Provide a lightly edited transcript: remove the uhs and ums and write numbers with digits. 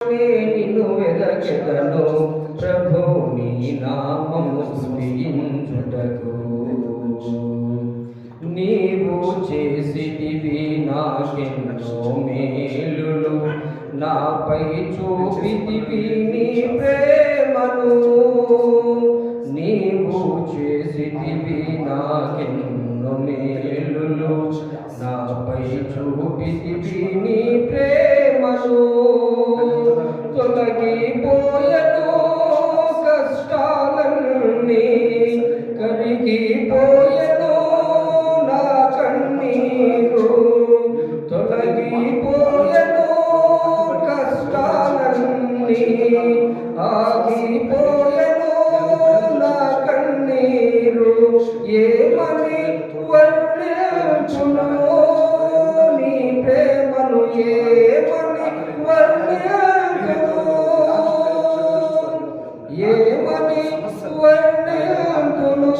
నిన్ను వెదకెదను ప్రభు నీ నామము స్తుతించుటకు. నీవు చేసితివి నాకెన్నో మేలులు, నాపై చూపితివి నీ ప్రేమను. నీవు చేసితివి నాకెన్నో మేలులు, నాపై చూపితివి నీ ప్రేమను. తొలగిపోయెను కష్టాలన్నీ, కరిగిపోయెను నా కన్నీరు. తొలగిపోయెను కష్టాలన్నీ, ఆగిపోయెను నా కన్నీరు. ఏమని వర్ణించును నీ ప్రేమను, ఏమని ఏమని వర్ణించును